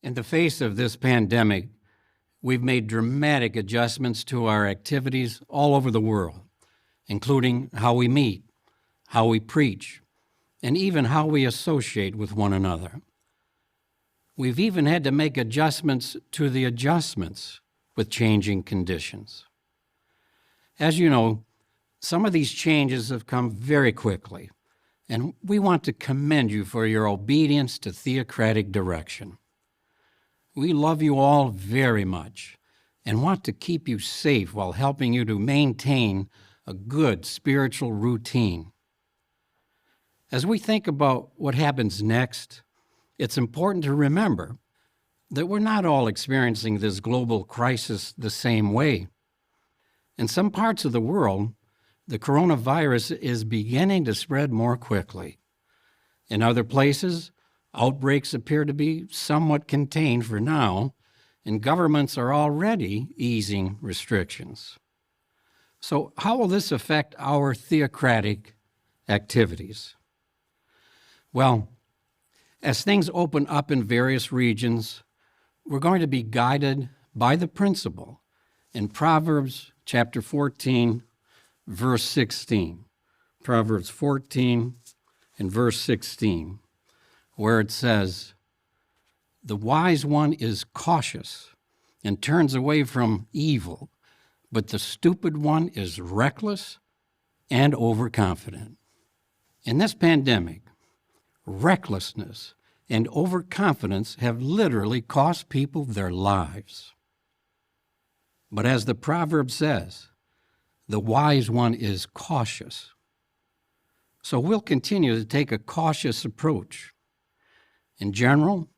In the face of this pandemic, we've made dramatic adjustments to our activities all over the world, including how we meet, how we preach, and even how we associate with one another. We've even had to make adjustments to the adjustments with changing conditions. As you know, some of these changes have come very quickly, and we want to commend you for your obedience to theocratic direction. We love you all very much and want to keep you safe while helping you to maintain a good spiritual routine. As we think about what happens next, it's important to remember that we're not all experiencing this global crisis the same way. In some parts of the world, the coronavirus is beginning to spread more quickly. In other places, outbreaks appear to be somewhat contained for now, and governments are already easing restrictions. So how will this affect our theocratic activities? Well, as things open up in various regions, we're going to be guided by the principle in Proverbs chapter 14, verse 16. Proverbs 14 and verse 16. Where it says, "The wise one is cautious and turns away from evil, but the stupid one is reckless and overconfident." In this pandemic, recklessness and overconfidence have literally cost people their lives. But as the proverb says, the wise one is cautious. So we'll continue to take a cautious approach. In general,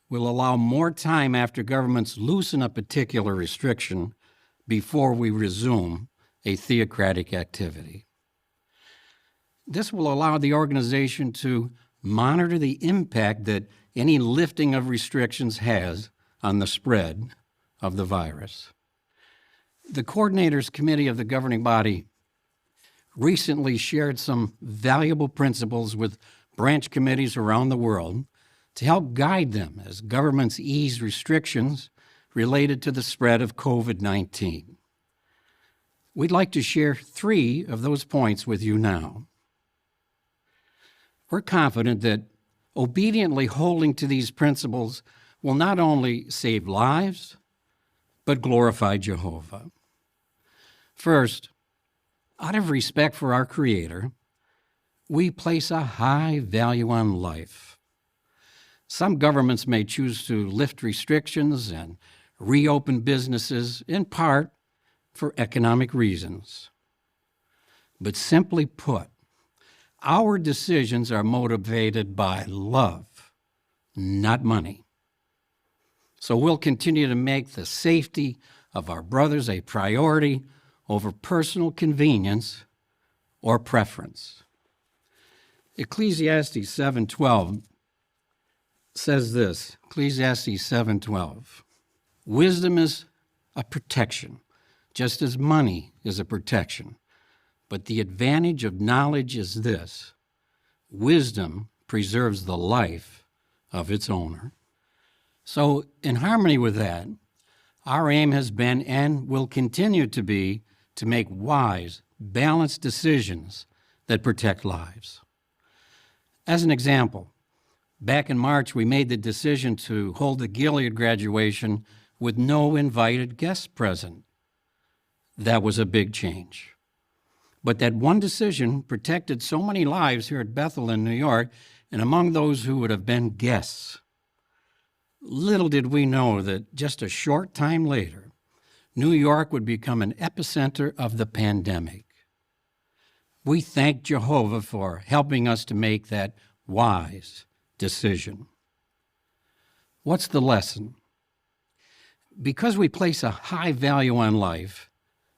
we'll allow more time after governments loosen a particular restriction before we resume a theocratic activity. This will allow the organization to monitor the impact that any lifting of restrictions has on the spread of the virus. The Coordinators Committee of the governing body recently shared some valuable principles with branch committees around the world to help guide them as governments ease restrictions related to the spread of COVID-19. We'd like to share 3 of those points with you now. We're confident that obediently holding to these principles will not only save lives, but glorify Jehovah. First, out of respect for our Creator, we place a high value on life. Some governments may choose to lift restrictions and reopen businesses, in part for economic reasons. But simply put, our decisions are motivated by love, not money. So we'll continue to make the safety of our brothers a priority over personal convenience or preference. Ecclesiastes 7:12 says this, Ecclesiastes 7:12, "Wisdom is a protection, just as money is a protection. But the advantage of knowledge is this: wisdom preserves the life of its owner." So, in harmony with that, our aim has been and will continue to be to make wise, balanced decisions that protect lives. As an example, back in March, we made the decision to hold the Gilead graduation with no invited guests present. That was a big change. But that one decision protected so many lives here at Bethel in New York and among those who would have been guests. Little did we know that just a short time later, New York would become an epicenter of the pandemic. We thank Jehovah for helping us to make that wise decision. What's the lesson? Because we place a high value on life,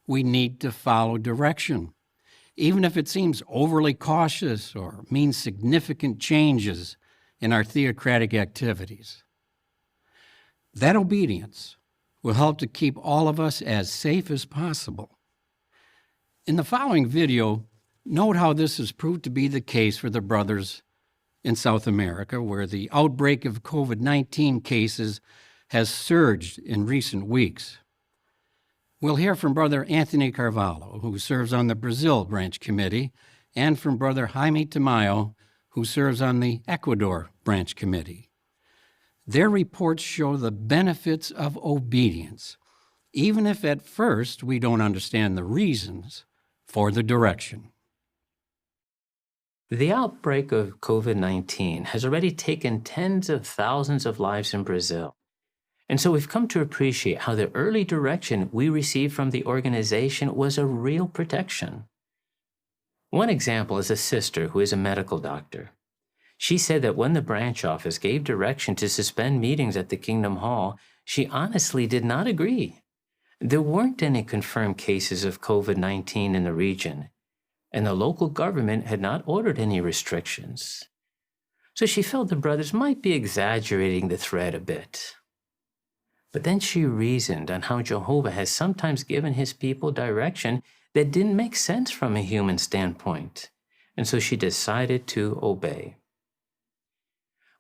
we need to follow direction, even if it seems overly cautious or means significant changes in our theocratic activities. That obedience will help to keep all of us as safe as possible. In the following video, note how this has proved to be the case for the brothers in South America, where the outbreak of COVID-19 cases has surged in recent weeks. We'll hear from Brother Anthony Carvalho, who serves on the Brazil Branch Committee, and from Brother Jaime Tamayo, who serves on the Ecuador Branch Committee. Their reports show the benefits of obedience, even if at first we don't understand the reasons for the direction. The outbreak of COVID-19 has already taken tens of thousands of lives in Brazil. And so we've come to appreciate how the early direction we received from the organization was a real protection. One example is a sister who is a medical doctor. She said that when the branch office gave direction to suspend meetings at the Kingdom Hall, she honestly did not agree. There weren't any confirmed cases of COVID-19 in the region, and the local government had not ordered any restrictions. So she felt the brothers might be exaggerating the threat a bit. But then she reasoned on how Jehovah has sometimes given his people direction that didn't make sense from a human standpoint, and so she decided to obey.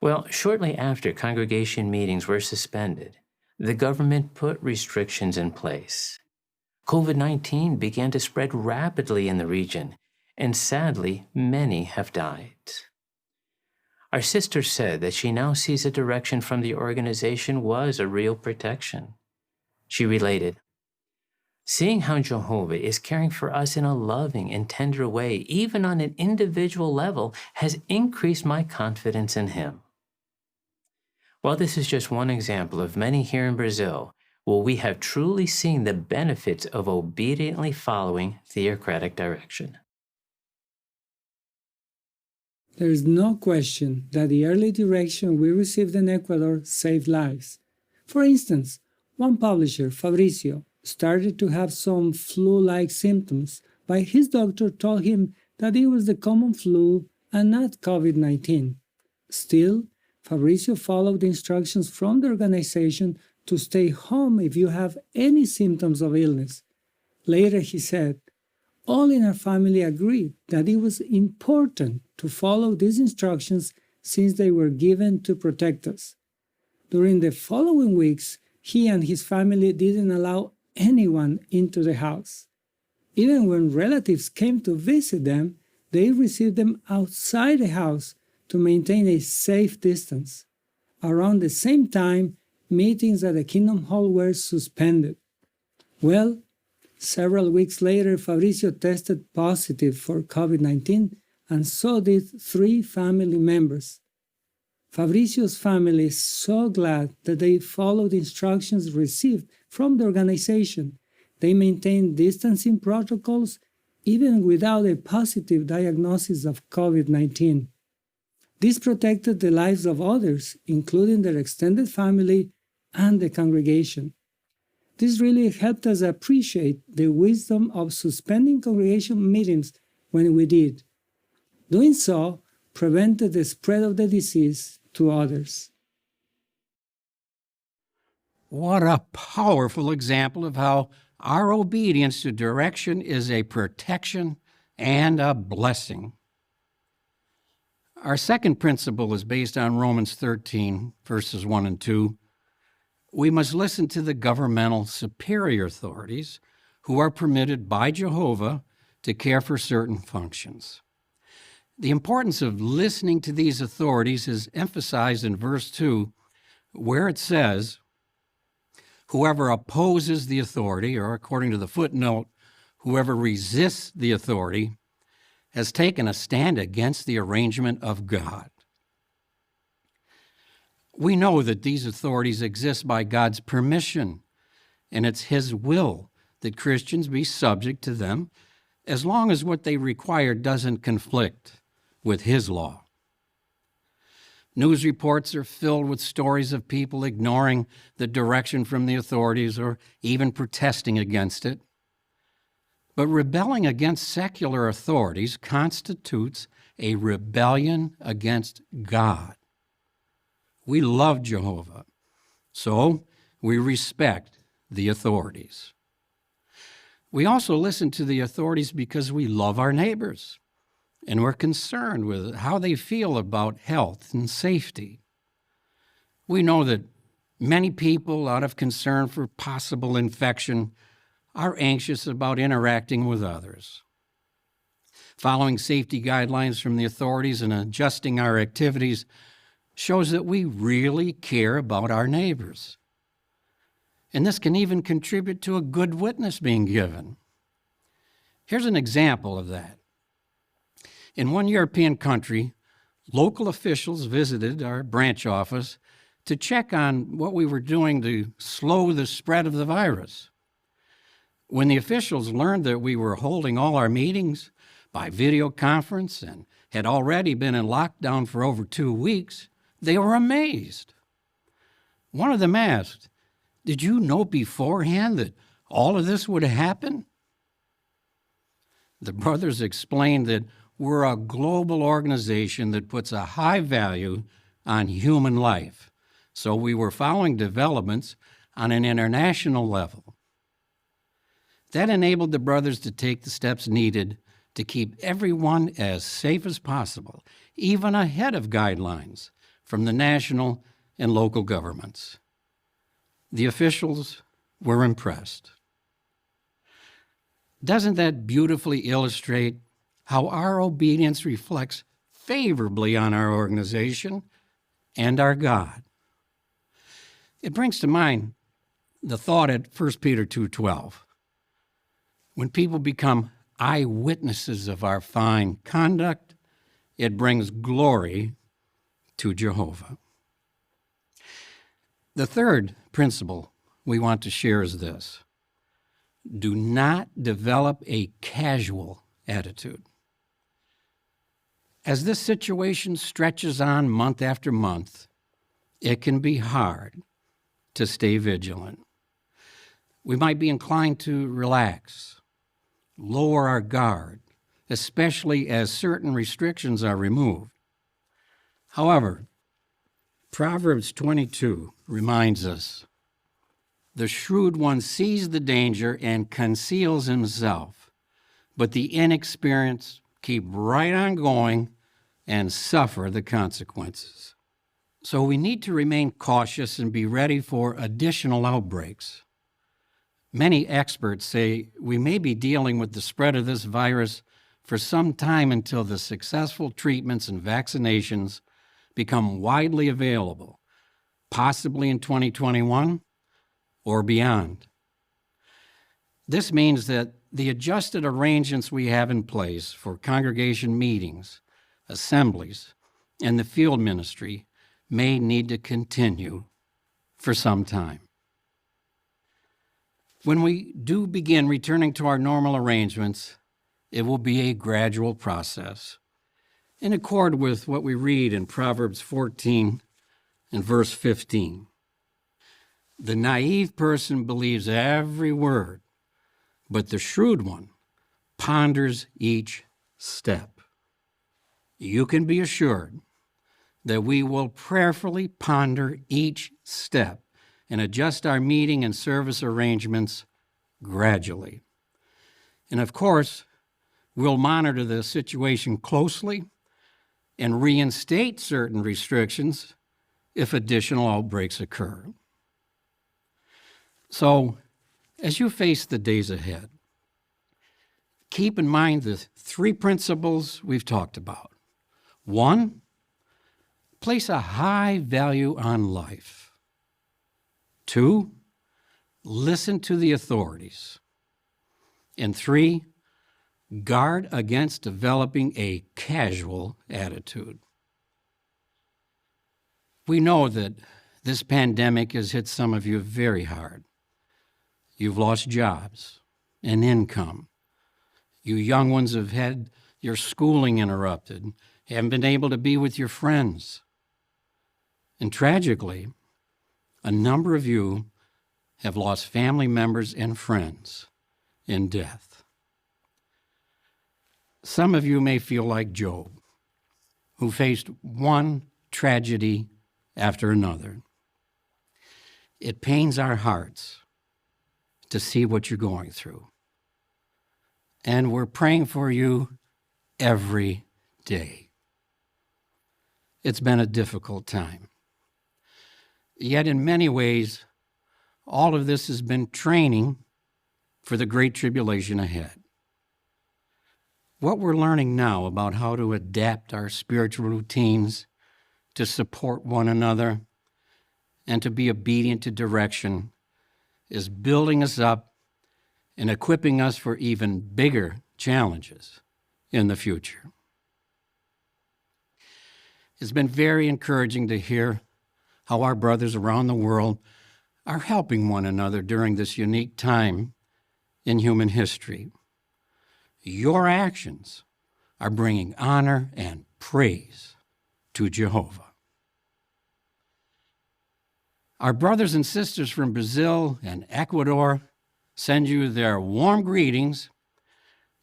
Well, shortly after congregation meetings were suspended, the government put restrictions in place. COVID-19 began to spread rapidly in the region, and sadly, many have died. Our sister said that she now sees a direction from the organization was a real protection. She related, "Seeing how Jehovah is caring for us in a loving and tender way, even on an individual level, has increased my confidence in him." While this is just one example of many here in Brazil, where we have truly seen the benefits of obediently following theocratic direction. There is no question that the early direction we received in Ecuador saved lives. For instance, one publisher, Fabricio, started to have some flu-like symptoms, but his doctor told him that it was the common flu and not COVID-19. Still, Fabricio followed the instructions from the organization to stay home if you have any symptoms of illness. Later he said, "All in our family agreed that it was important to follow these instructions since they were given to protect us." During the following weeks, he and his family didn't allow anyone into the house. Even when relatives came to visit them, they received them outside the house to maintain a safe distance. Around the same time, meetings at the Kingdom Hall were suspended. Well, several weeks later, Fabricio tested positive for COVID-19, and so did 3 family members. Fabricio's family is so glad that they followed instructions received from the organization. They maintained distancing protocols even without a positive diagnosis of COVID-19. This protected the lives of others, including their extended family and the congregation. This really helped us appreciate the wisdom of suspending congregation meetings when we did. Doing so prevented the spread of the disease to others. What a powerful example of how our obedience to direction is a protection and a blessing. Our second principle is based on Romans 13, verses 1 and 2. We must listen to the governmental superior authorities who are permitted by Jehovah to care for certain functions. The importance of listening to these authorities is emphasized in verse 2, where it says, "Whoever opposes the authority," or according to the footnote, whoever resists the authority, has taken a stand against the arrangement of God. We know that these authorities exist by God's permission, and it's His will that Christians be subject to them as long as what they require doesn't conflict with His law. News reports are filled with stories of people ignoring the direction from the authorities or even protesting against it. But rebelling against secular authorities constitutes a rebellion against God. We love Jehovah, so we respect the authorities. We also listen to the authorities because we love our neighbors. and we're concerned with how they feel about health and safety. We know that many people, out of concern for possible infection, are anxious about interacting with others. Following safety guidelines from the authorities and adjusting our activities shows that we really care about our neighbors. And this can even contribute to a good witness being given. Here's an example of that. In one European country, local officials visited our branch office to check on what we were doing to slow the spread of the virus. When the officials learned that we were holding all our meetings by video conference and had already been in lockdown for over 2 weeks, they were amazed. One of them asked, "Did you know beforehand that all of this would happen?" The brothers explained that we're a global organization that puts a high value on human life, so we were following developments on an international level. That enabled the brothers to take the steps needed to keep everyone as safe as possible, even ahead of guidelines from the national and local governments. The officials were impressed. Doesn't that beautifully illustrate how our obedience reflects favorably on our organization and our God? It brings to mind the thought at 1 Peter 2:12. When people become eyewitnesses of our fine conduct, it brings glory to Jehovah. The third principle we want to share is this: do not develop a casual attitude. As this situation stretches on month after month, it can be hard to stay vigilant. We might be inclined to relax, lower our guard, especially as certain restrictions are removed. However, Proverbs 22 reminds us, "The shrewd one sees the danger and conceals himself, but the inexperienced keep right on going and suffer the consequences." So we need to remain cautious and be ready for additional outbreaks. Many experts say we may be dealing with the spread of this virus for some time until the successful treatments and vaccinations become widely available, possibly in 2021 or beyond. This means that the adjusted arrangements we have in place for congregation meetings, assemblies, and the field ministry may need to continue for some time. When we do begin returning to our normal arrangements, it will be a gradual process, in accord with what we read in Proverbs 14 and verse 15. The naive person believes every word, but the shrewd one ponders each step. You can be assured that we will prayerfully ponder each step and adjust our meeting and service arrangements gradually. And of course, we'll monitor the situation closely and reinstate certain restrictions if additional outbreaks occur. So, as you face the days ahead, keep in mind the 3 principles we've talked about. 1, place a high value on life. 2, listen to the authorities. And 3, guard against developing a casual attitude. We know that this pandemic has hit some of you very hard. You've lost jobs and income. You young ones have had your schooling interrupted, haven't been able to be with your friends. And tragically, a number of you have lost family members and friends in death. Some of you may feel like Job, who faced one tragedy after another. It pains our hearts to see what you're going through. And we're praying for you every day. It's been a difficult time. Yet in many ways, all of this has been training for the great tribulation ahead. What we're learning now about how to adapt our spiritual routines to support one another and to be obedient to direction is building us up and equipping us for even bigger challenges in the future. It's been very encouraging to hear how our brothers around the world are helping one another during this unique time in human history. Your actions are bringing honor and praise to Jehovah. Our brothers and sisters from Brazil and Ecuador send you their warm greetings,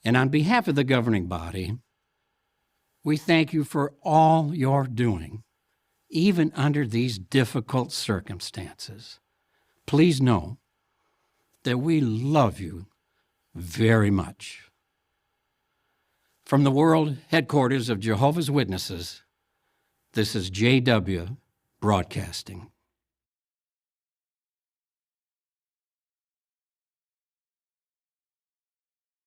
and on behalf of the governing body, we thank you for all you're doing, even under these difficult circumstances. Please know that we love you very much. From the world headquarters of Jehovah's Witnesses, this is JW Broadcasting.